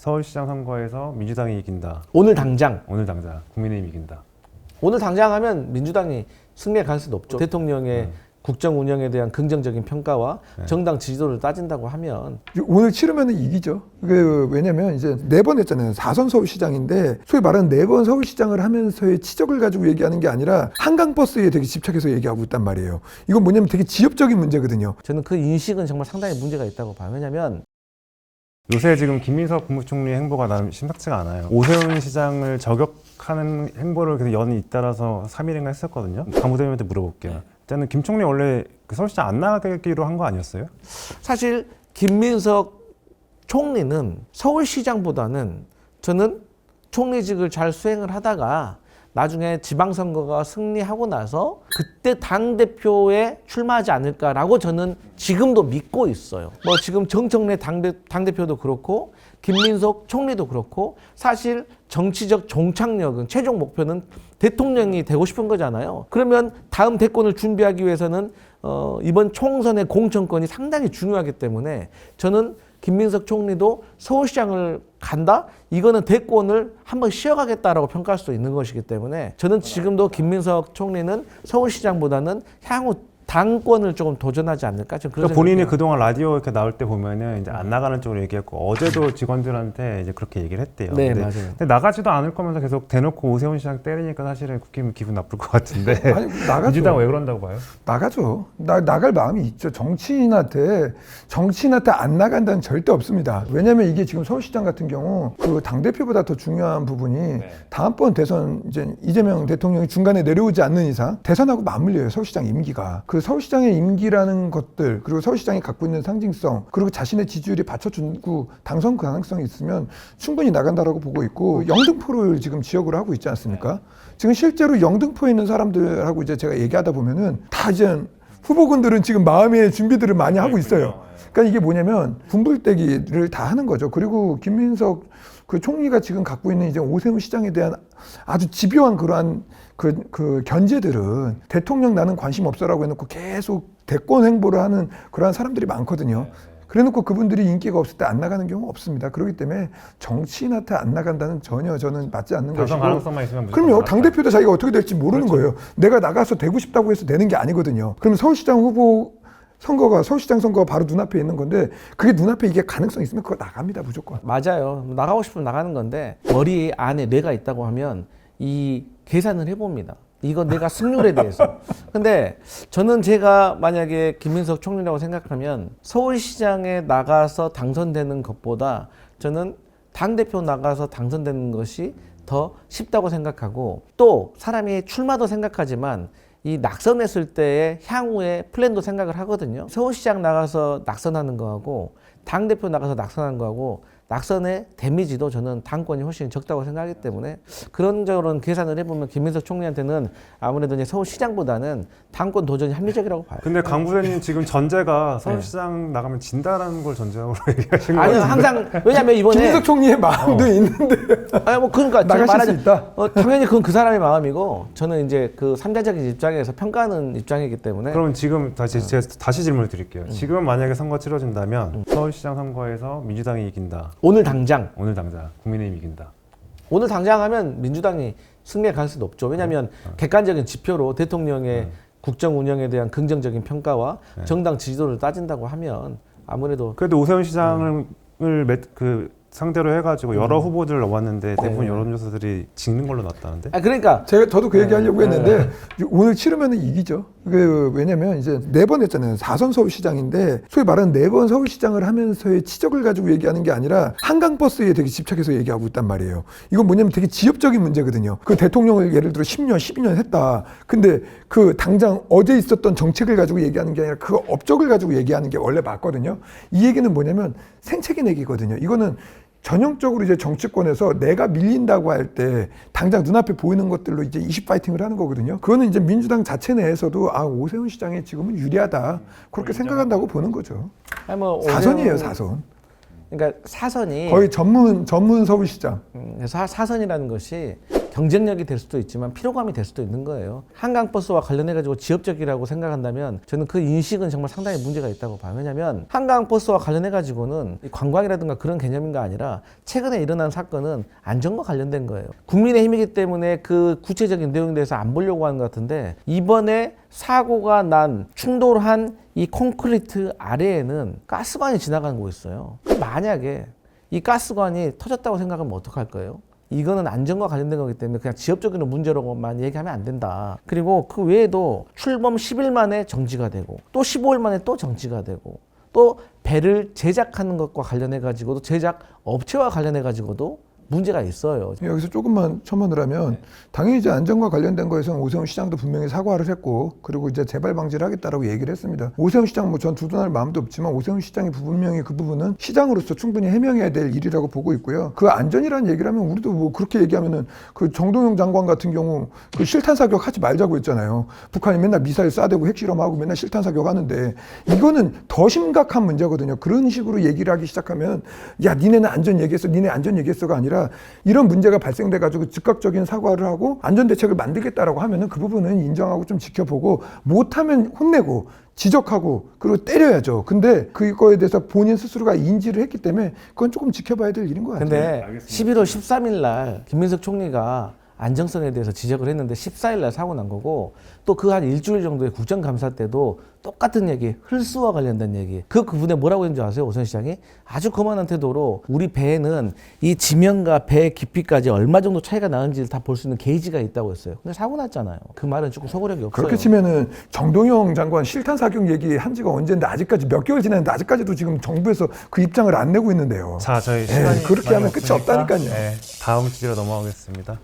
서울시장 선거에서 민주당이 이긴다. 오늘 당장 국민의힘이 이긴다. 오늘 당장 하면 민주당이 승리할 가능성이 높죠. 대통령의 국정 운영에 대한 긍정적인 평가와 정당 지지도를 따진다고 하면 오늘 치르면 이기죠. 왜냐면 이제 4번 했잖아요. 4선 서울시장인데 소위 말하는 4번 서울시장을 하면서의 치적을 가지고 얘기하는 게 아니라 한강버스에 되게 집착해서 얘기하고 있단 말이에요. 이건 뭐냐면 되게 지엽적인 문제거든요. 저는 그 인식은 정말 상당히 문제가 있다고 봐요. 왜냐면 요새 지금 김민석 국무총리의 행보가 나름 심상치가 않아요. 오세훈 시장을 저격하는 행보를 계속 연이 잇따라서 3일인가 했었거든요. 강 부대님한테 물어볼게요. 일단은 김 총리 원래 그 서울시장 안 나가기로 한 거 아니었어요? 사실 김민석 총리는 서울시장보다는 저는 총리직을 잘 수행을 하다가 나중에 지방선거가 승리하고 나서 그때 당대표에 출마하지 않을까라고 저는 지금도 믿고 있어요. 뭐 지금 정청래 당대표도 그렇고 김민석 총리도 그렇고 사실 정치적 종착역은 최종 목표는 대통령이 되고 싶은 거잖아요. 그러면 다음 대권을 준비하기 위해서는 이번 총선의 공천권이 상당히 중요하기 때문에 저는 김민석 총리도 서울시장을 간다? 이거는 대권을 한번 쉬어가겠다라고 평가할 수도 있는 것이기 때문에 저는 지금도 김민석 총리는 서울시장보다는 향후 당권을 조금 도전하지 않을까? 그러니까 본인이 그동안 라디오 이렇게 나올 때 보면은 이제 안 나가는 쪽으로 얘기했고 어제도 직원들한테 이제 그렇게 얘기를 했대요. 네, 근데, 맞아요. 근데 나가지도 않을 거면서 계속 대놓고 오세훈 시장 때리니까 사실은 국힘 기분 나쁠 것 같은데. 아니, 나가죠. 민주당 왜 그런다고 봐요? 나가죠. 나갈 마음이 있죠. 정치인한테 안 나간다는 절대 없습니다. 왜냐면 이게 지금 서울시장 같은 경우 그 당대표보다 더 중요한 부분이 다음번 대선 이제 이재명 대통령이 중간에 내려오지 않는 이상 대선하고 맞물려요. 서울시장 임기가. 그 서울시장의 임기라는 것들 그리고 서울시장이 갖고 있는 상징성 그리고 자신의 지지율이 받쳐주고 당선 가능성이 있으면 충분히 나간다라고 보고 있고 영등포를 지금 지역으로 하고 있지 않습니까? 지금 실제로 영등포에 있는 사람들하고 이제 제가 얘기하다 보면은 다 이제 후보군들은 지금 마음의 준비들을 많이 하고 있어요. 그러니까 이게 뭐냐면 군불대기를 다 하는 거죠. 그리고 김민석 그 총리가 지금 갖고 있는 이제 오세훈 시장에 대한 아주 집요한 그러한 그 견제들은 대통령 나는 관심 없어라고 해놓고 계속 대권 행보를 하는 그러한 사람들이 많거든요. 그래놓고 그분들이 인기가 없을 때 안 나가는 경우 없습니다. 그렇기 때문에 정치인한테 안 나간다는 전혀 저는 맞지 않는 것이고. 가능성만 있으면 무조건 그럼요. 나갔다. 당대표도 자기가 어떻게 될지 모르는 그렇죠. 거예요. 내가 나가서 되고 싶다고 해서 되는 게 아니거든요. 그럼 서울시장 후보 서울시장 선거가 바로 눈앞에 있는 건데 그게 눈앞에 이게 가능성 있으면 그거 나갑니다. 무조건. 맞아요. 나가고 싶으면 나가는 건데 머리 안에 뇌가 있다고 하면 이 계산을 해봅니다. 이거 내가 승률에 대해서. 근데 저는 제가 만약에 김민석 총리라고 생각하면 서울시장에 나가서 당선되는 것보다 저는 당대표 나가서 당선되는 것이 더 쉽다고 생각하고 또 사람이 출마도 생각하지만 이 낙선했을 때의 향후의 플랜도 생각을 하거든요. 서울시장 나가서 낙선하는 거하고 당대표 나가서 낙선하는 거하고 낙선의 데미지도 저는 당권이 훨씬 적다고 생각하기 때문에 그런 저런 계산을 해보면 김민석 총리한테는 아무래도 이제 서울시장보다는 당권 도전이 합리적이라고 봐요. 근데 강 부대님 지금 전제가 서울시장 나가면 진다라는 걸 전제하고 얘기하신 아니요, 거예요. 항상 왜냐면 이번에 김민석 총리의 마음도 있는데 아니 뭐 그러니까 제가 나가실 수 있다. 당연히 그건 그 사람의 마음이고 저는 이제 그 3자적인 입장에서 평가하는 입장이기 때문에 그럼 지금 제가 다시 질문을 드릴게요. 지금 만약에 선거 치러진다면 서울시장 선거에서 민주당이 이긴다. 오늘 당장 국민의힘이 이긴다. 오늘 당장 하면 민주당이 승리할 가능성이 높죠. 왜냐하면 객관적인 지표로 대통령의 국정 운영에 대한 긍정적인 평가와 정당 지지도를 따진다고 하면 아무래도 그래도 오세훈 시장을 상대로 해가지고 여러 후보들을 넣었는데 대부분 여론조사들이 지는 걸로 나왔다는데? 그러니까 저도 그 얘기하려고 했는데 오늘 치르면 이기죠. 왜냐면 이제 4번 했잖아요. 4선 서울시장인데 소위 말하는 4번 서울시장을 하면서의 치적을 가지고 얘기하는 게 아니라 한강버스에 되게 집착해서 얘기하고 있단 말이에요. 이건 뭐냐면 되게 지엽적인 문제거든요. 그 대통령을 예를 들어 10년, 12년 했다. 근데 그 당장 어제 있었던 정책을 가지고 얘기하는 게 아니라 그 업적을 가지고 얘기하는 게 원래 맞거든요. 이 얘기는 뭐냐면 생채기 내기거든요. 이거는 전형적으로 이제 정치권에서 내가 밀린다고 할 때 당장 눈앞에 보이는 것들로 이제 이슈 파이팅을 하는 거거든요. 그거는 이제 민주당 자체 내에서도 오세훈 시장이 지금은 유리하다. 그렇게 생각한다고 보는 거죠. 아니 뭐 4선이에요, 4선. 그러니까 사선이 거의 전문 서울시장. 그래서 사선이라는 것이 경쟁력이 될 수도 있지만 피로감이 될 수도 있는 거예요. 한강버스와 관련해가지고 지역적이라고 생각한다면 저는 그 인식은 정말 상당히 문제가 있다고 봐요. 왜냐하면 한강버스와 관련해가지고는 관광이라든가 그런 개념인가 아니라 최근에 일어난 사건은 안전과 관련된 거예요. 국민의힘이기 때문에 그 구체적인 내용에 대해서 안 보려고 하는 것 같은데 이번에 사고가 난 충돌한 이 콘크리트 아래에는 가스관이 지나가는 곳이 있어요. 만약에 이 가스관이 터졌다고 생각하면 어떡할 거예요? 이거는 안전과 관련된 거기 때문에 그냥 지역적인 문제로만 얘기하면 안 된다. 그리고 그 외에도 출범 10일 만에 정지가 되고 또 15일 만에 또 정지가 되고 또 배를 제작하는 것과 관련해 가지고도 제작 업체와 관련해 가지고도 문제가 있어요. 여기서 조금만 첨언을 하면 당연히 이제 안전과 관련된 거에서는 오세훈 시장도 분명히 사과를 했고 그리고 이제 재발 방지를 하겠다라고 얘기를 했습니다. 오세훈 시장 뭐 전 두둔할 마음도 없지만 오세훈 시장이 분명히 그 부분은 시장으로서 충분히 해명해야 될 일이라고 보고 있고요. 그 안전이라는 얘기를 하면 우리도 뭐 그렇게 얘기하면은 그 정동영 장관 같은 경우 그 실탄 사격 하지 말자고 했잖아요. 북한이 맨날 미사일 쏴대고 핵실험하고 맨날 실탄 사격 하는데 이거는 더 심각한 문제거든요. 그런 식으로 얘기를 하기 시작하면 야 니네는 안전 얘기했어, 니네 안전 얘기했어가 아니라 이런 문제가 발생돼 가지고 즉각적인 사과를 하고 안전 대책을 만들겠다라고 하면은 그 부분은 인정하고 좀 지켜보고 못하면 혼내고 지적하고 그리고 때려야죠. 근데 그거에 대해서 본인 스스로가 인지를 했기 때문에 그건 조금 지켜봐야 될 일인 것 같아요. 근데 11월 13일 날 김민석 총리가 안정성에 대해서 지적을 했는데 14일 날 사고 난 거고 또 그 한 일주일 정도의 국정감사 때도 똑같은 얘기, 헐스와 관련된 얘기. 그 부분에 뭐라고 했는지 아세요? 오세훈 시장이 아주 거만한 태도로 우리 배에는 이 지면과 배 깊이까지 얼마 정도 차이가 나는지를 다 볼 수 있는 게이지가 있다고 했어요. 근데 사고 났잖아요. 그 말은 조금 소구력이 없어요. 그렇게 치면은 정동영 장관 실탄 사격 얘기 한 지가 언젠데 아직까지 몇 개월 지났는데 아직까지도 지금 정부에서 그 입장을 안 내고 있는데요. 자, 저희 시간이 그렇게 많이 하면 끝이 없으니까, 없다니까요. 다음 주제로 넘어가겠습니다.